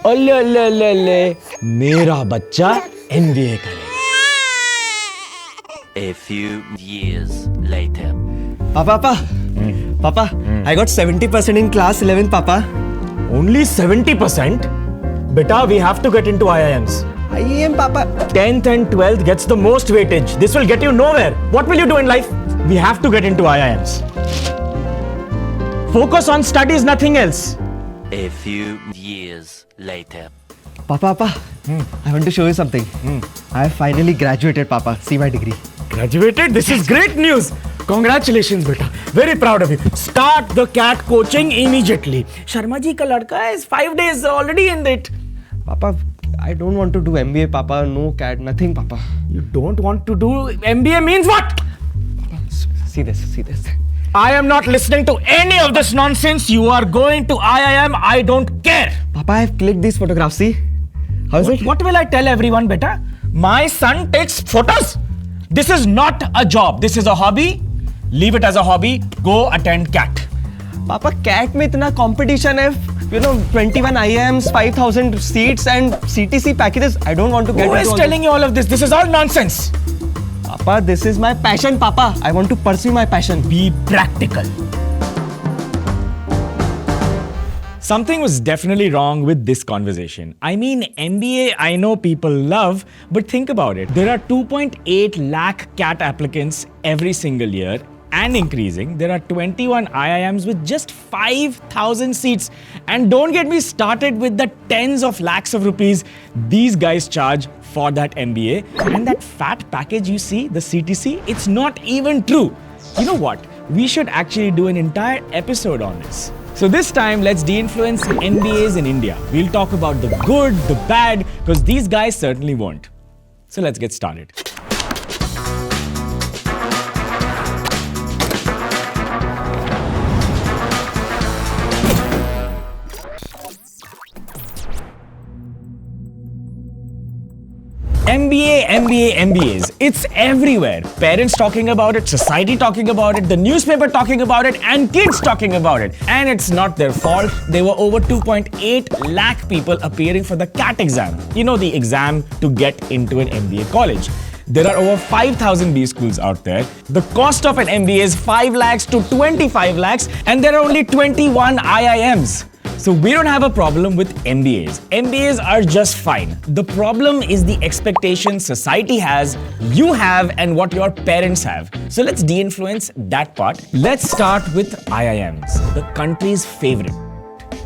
अल्ले अल्ले अल्ले अल्ले मेरा बच्चा MBA करेगा. A few years later. Papa, I got 70% in class 11, Papa. Only 70%? Beta, we have to get into IIMs. IIM, Papa. 10th and 12th gets the most weightage. This will get you nowhere. What will you do in life? We have to get into IIMs. Focus on studies, nothing else. A few years later. Papa, I want to show you something. I have finally graduated, Papa. See my degree. Graduated? This is great news. Congratulations, beta. Very proud of you. Start the cat coaching immediately. Sharma ji ka ladka is 5 days already in it. Papa, I don't want to do MBA, Papa. No CAT, nothing, Papa. You don't want to do MBA means what? Papa, see this. I am not listening to any of this nonsense. You are going to IIM. I don't care. Papa, I have clicked these photographs. See? How is it? What will I tell everyone, beta? My son takes photos. This is not a job. This is a hobby. Leave it as a hobby. Go attend CAT. Papa, CAT में इतना competition है. 21 IIMs, 5,000 seats and CTC packages. I don't want to get into all this. Who is telling you all of this? This is all nonsense. Papa, this is my passion, Papa. I want to pursue my passion. Be practical. Something was definitely wrong with this conversation. I mean, MBA, I know people love, but think about it. There are 2.8 lakh CAT applicants every single year and increasing. There are 21 IIMs with just 5,000 seats. And don't get me started with the tens of lakhs of rupees these guys charge for that MBA. And that fat package you see, the CTC, it's not even true. You know what? We should actually do an entire episode on this. So this time, let's de-influence MBAs in India. We'll talk about the good, the bad, because these guys certainly won't. So let's get started. MBAs. It's everywhere. Parents talking about it, society talking about it, the newspaper talking about it, and kids talking about it. And it's not their fault. There were over 2.8 lakh people appearing for the CAT exam. You know, the exam to get into an MBA college. There are over 5,000 B schools out there. The cost of an MBA is 5 lakhs to 25 lakhs, and there are only 21 IIMs. So we don't have a problem with MBAs. MBAs are just fine. The problem is the expectations society has, you have, and what your parents have. So let's de-influence that part. Let's start with IIMs, the country's favorite.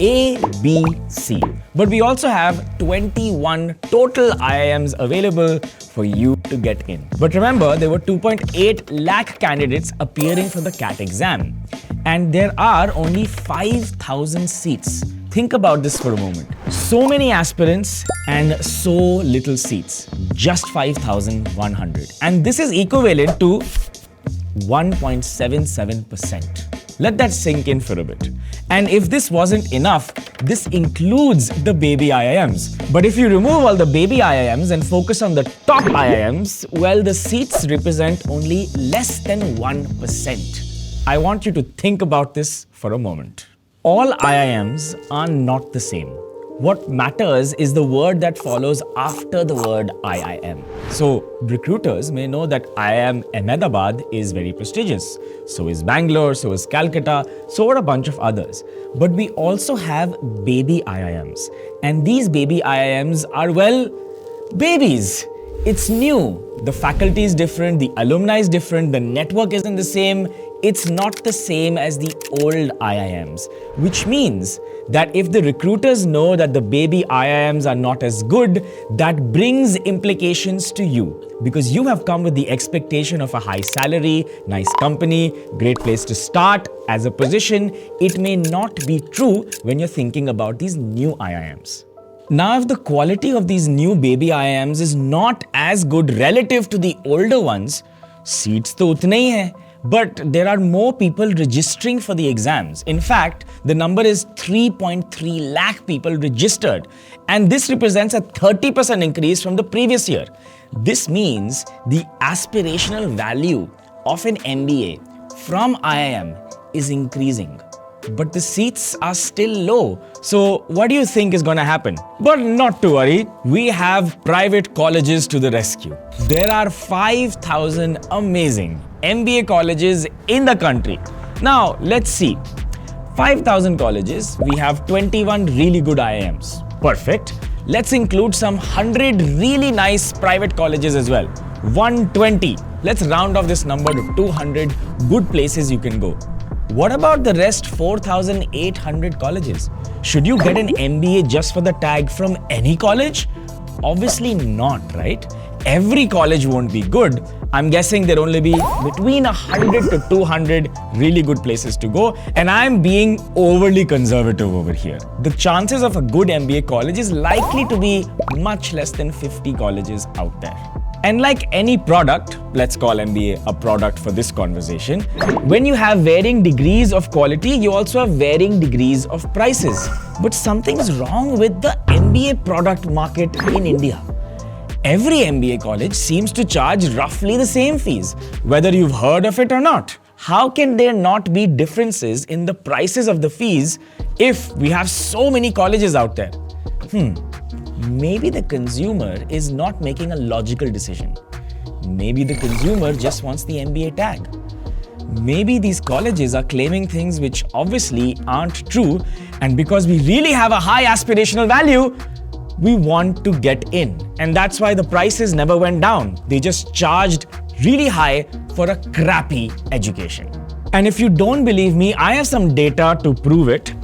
A, B, C. But we also have 21 total IIMs available for you to get in. But remember, there were 2.8 lakh candidates appearing for the CAT exam. And there are only 5,000 seats. Think about this for a moment. So many aspirants and so little seats. Just 5,100. And this is equivalent to 1.77%. Let that sink in for a bit. And if this wasn't enough, this includes the baby IIMs. But if you remove all the baby IIMs and focus on the top IIMs, well, the seats represent only less than 1%. I want you to think about this for a moment. All IIMs are not the same. What matters is the word that follows after the word IIM. So recruiters may know that IIM Ahmedabad is very prestigious. So is Bangalore, so is Calcutta, so are a bunch of others. But we also have baby IIMs. And these baby IIMs are, well, babies. It's new. The faculty is different, the alumni is different, the network isn't the same. It's not the same as the old IIMs, which means that if the recruiters know that the baby IIMs are not as good, that brings implications to you because you have come with the expectation of a high salary, nice company, great place to start as a position. It may not be true when you're thinking about these new IIMs. Now, if the quality of these new baby IIMs is not as good relative to the older ones, seats to utne hi hai. But there are more people registering for the exams. In fact, the number is 3.3 lakh people registered. And this represents a 30% increase from the previous year. This means the aspirational value of an MBA from IIM is increasing. but the seats are still low. So what do you think is going to happen? But not to worry, we have private colleges to the rescue. There are 5,000 amazing MBA colleges in the country. Now, let's see. 5,000 colleges, we have 21 really good IIMs. Perfect. Let's include some 100 really nice private colleges as well. 120. Let's round off this number to 200 good places you can go. What about the rest 4,800 colleges? Should you get an MBA just for the tag from any college? Obviously not, right? Every college won't be good. I'm guessing there'll only be between 100 to 200 really good places to go, and I'm being overly conservative over here. The chances of a good MBA college is likely to be much less than 50 colleges out there. And like any product, let's call MBA a product for this conversation, when you have varying degrees of quality, you also have varying degrees of prices. But something's wrong with the MBA product market in India. Every MBA college seems to charge roughly the same fees, whether you've heard of it or not. How can there not be differences in the prices of the fees if we have so many colleges out there? Maybe the consumer is not making a logical decision. Maybe the consumer just wants the MBA tag. Maybe these colleges are claiming things which obviously aren't true, and because we really have a high aspirational value, we want to get in. And that's why the prices never went down. They just charged really high for a crappy education. And if you don't believe me, I have some data to prove it,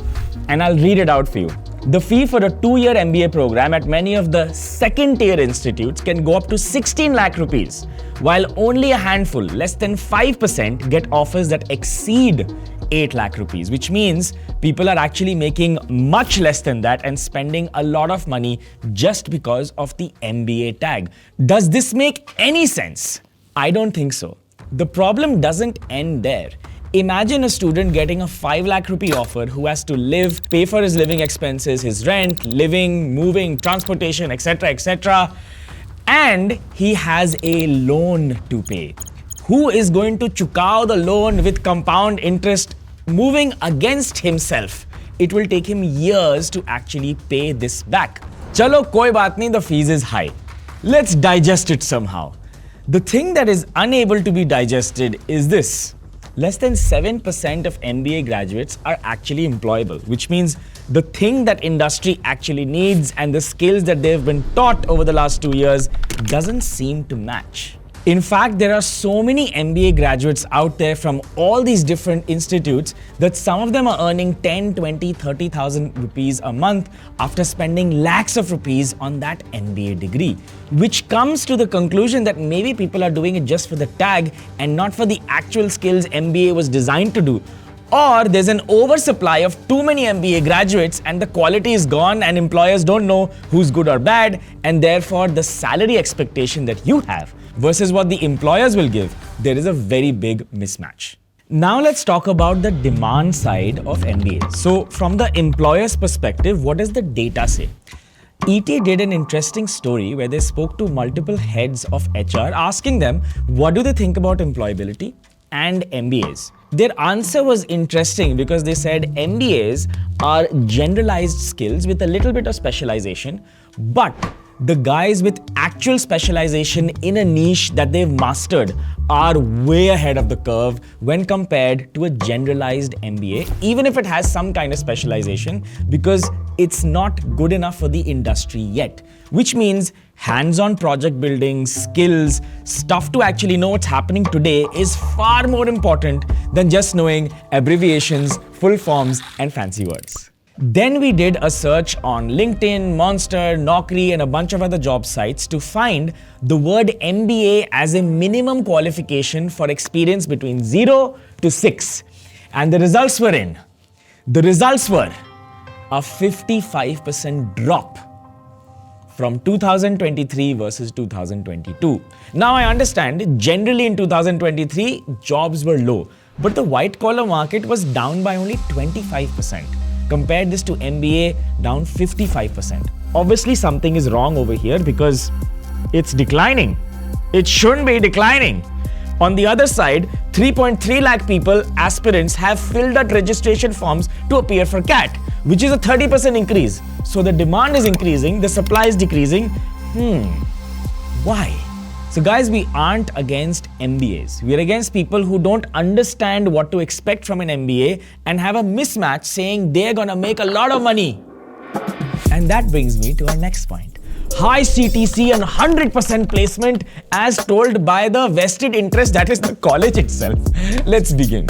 and I'll read it out for you. The fee for a 2-year MBA program at many of the second-tier institutes can go up to 16 lakh rupees, while only a handful, less than 5%, get offers that exceed 8 lakh rupees, which means people are actually making much less than that and spending a lot of money just because of the MBA tag. Does this make any sense? I don't think so. The problem doesn't end there. Imagine a student getting a 5 lakh rupee offer who has to live, pay for his living expenses, his rent, living, moving, transportation, etc., and he has a loan to pay. Who is going to chukao the loan with compound interest moving against himself? It will take him years to actually pay this back. Chalo, koi baat nahi, the fees is high. Let's digest it somehow. The thing that is unable to be digested is this. Less than 7% of MBA graduates are actually employable, which means the thing that industry actually needs and the skills that they've been taught over the last 2 years doesn't seem to match. In fact, there are so many MBA graduates out there from all these different institutes that some of them are earning 10, 20, 30,000 rupees a month after spending lakhs of rupees on that MBA degree, which comes to the conclusion that maybe people are doing it just for the tag and not for the actual skills MBA was designed to do. Or there's an oversupply of too many MBA graduates and the quality is gone and employers don't know who's good or bad, and therefore the salary expectation that you have versus what the employers will give, there is a very big mismatch. Now let's talk about the demand side of MBA. So from the employer's perspective, what does the data say? ET did an interesting story where they spoke to multiple heads of HR asking them what do they think about employability and MBAs. Their answer was interesting because they said MBAs are generalized skills with a little bit of specialization, but the guys with actual specialization in a niche that they've mastered are way ahead of the curve when compared to a generalized MBA, even if it has some kind of specialization, because it's not good enough for the industry yet. Which means hands-on project building, skills, stuff to actually know what's happening today is far more important than just knowing abbreviations, full forms, and fancy words. Then we did a search on LinkedIn, Monster, Naukri, and a bunch of other job sites to find the word MBA as a minimum qualification for experience between 0 to 6. And the results were in. The results were a 55% drop from 2023 versus 2022. Now I understand, generally in 2023, jobs were low, but the white collar market was down by only 25%. Compare this to MBA, down 55%. Obviously something is wrong over here because it's declining. It shouldn't be declining. On the other side, 3.3 lakh people, aspirants, have filled out registration forms to appear for CAT, which is a 30% increase. So the demand is increasing, the supply is decreasing. Why? So guys, we aren't against MBAs. We're against people who don't understand what to expect from an MBA and have a mismatch saying they're gonna make a lot of money. And that brings me to our next point. High CTC and 100% placement as told by the vested interest, that is the college itself. Let's begin.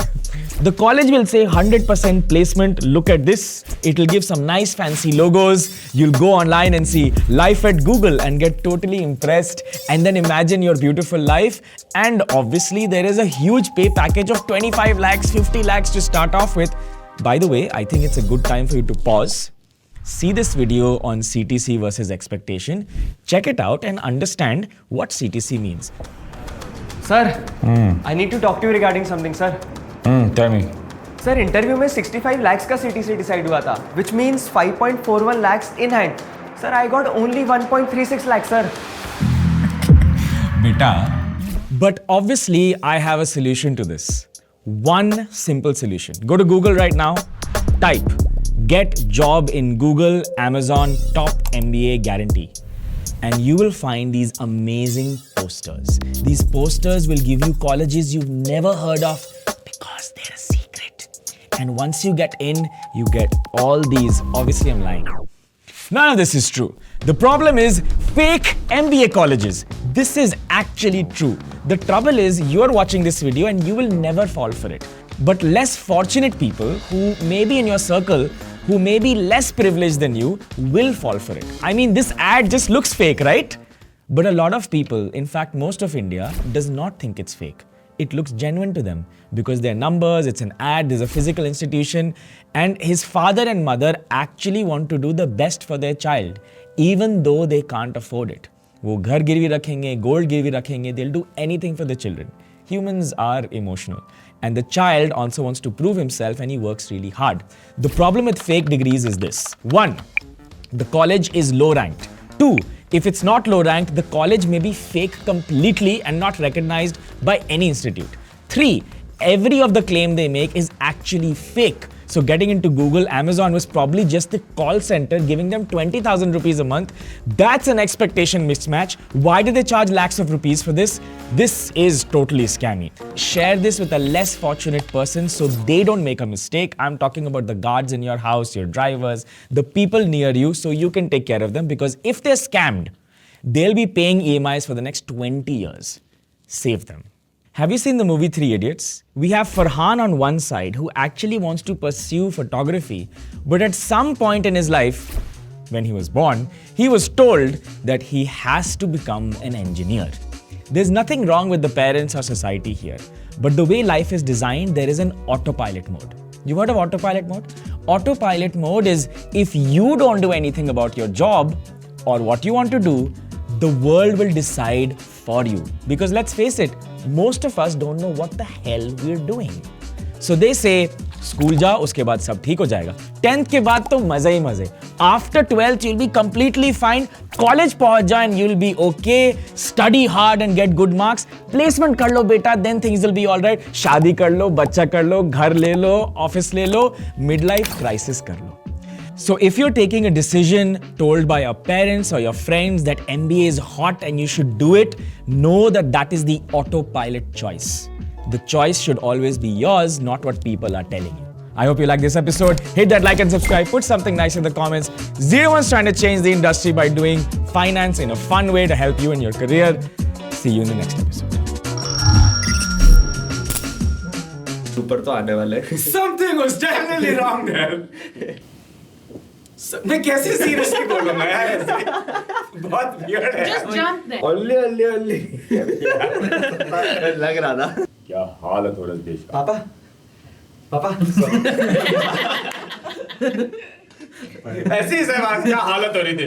The college will say 100% placement. Look at this. It will give some nice fancy logos. You'll go online and see life at Google and get totally impressed and then imagine your beautiful life. And obviously there is a huge pay package of 25 lakhs, 50 lakhs to start off with. By the way, I think it's a good time for you to pause. See this video on CTC versus expectation. Check it out and understand what CTC means. Sir, I need to talk to you regarding something, sir. Tell me. Sir, interview में 65 lakhs का CTC decide हुआ था, which means 5.41 lakhs in hand. Sir, I got only 1.36 lakhs, sir. Beta. But obviously, I have a solution to this. One simple solution. Go to Google right now, type get job in Google, Amazon, top MBA guarantee. And you will find these amazing posters. These posters will give you colleges you've never heard of because they're a secret. And once you get in, you get all these. Obviously, I'm lying. None of this is true. The problem is fake MBA colleges. This is actually true. The trouble is you're watching this video and you will never fall for it. But less fortunate people who may be in your circle, who may be less privileged than you, will fall for it. I mean, this ad just looks fake, right? But a lot of people, in fact, most of India, does not think it's fake. It looks genuine to them because they're numbers, it's an ad, there's a physical institution, and his father and mother actually want to do the best for their child, even though they can't afford it. वो घर गिरवी रखेंगे, gold गिरवी रखेंगे, they'll do anything for the children. Humans are emotional. And the child also wants to prove himself and he works really hard. The problem with fake degrees is this. 1, the college is low ranked. 2, if it's not low ranked, the college may be fake completely and not recognized by any institute. 3, every of the claim they make is actually fake. So getting into Google, Amazon was probably just the call center giving them 20,000 rupees a month. That's an expectation mismatch. Why do they charge lakhs of rupees for this? This is totally scammy. Share this with a less fortunate person so they don't make a mistake. I'm talking about the guards in your house, your drivers, the people near you, so you can take care of them, because if they're scammed, they'll be paying EMIs for the next 20 years. Save them. Have you seen the movie 3 Idiots? We have Farhan on one side who actually wants to pursue photography, but at some point in his life, when he was born, he was told that he has to become an engineer. There's nothing wrong with the parents or society here, but the way life is designed, there is an autopilot mode. You've heard of autopilot mode? Autopilot mode is if you don't do anything about your job or what you want to do, the world will decide for you. Because let's face it, most of us don't know what the hell we're doing. So they say, school जाओ, उसके बाद सब ठीक हो जाएगा. 10th के बाद तो मजे ही मजे. After 12th, you'll be completely fine. College पहुंच जाओ and you'll be okay. Study hard and get good marks. Placement कर लो बेटा, then things will be alright. शादी कर लो, बच्चा कर लो, घर ले लो, office ले लो, midlife crisis कर लो. So if you're taking a decision told by your parents or your friends that MBA is hot and you should do it, know that that is the autopilot choice. The choice should always be yours, not what people are telling you. I hope you like this episode. Hit that like and subscribe. Put something nice in the comments. 01's trying to change the industry by doing finance in a fun way to help you in your career. See you in the next episode. ऊपर तो आने वाले. Something was definitely wrong there. मैं कैसे seriously बोलूंगा यार ऐसे? बहुत वियर्ड है. Just jump there. ओल्ली लग रहा था. क्या हालत हो रहा है देश का? पापा ऐसी ही सहवाग क्या हालत हो रही थी?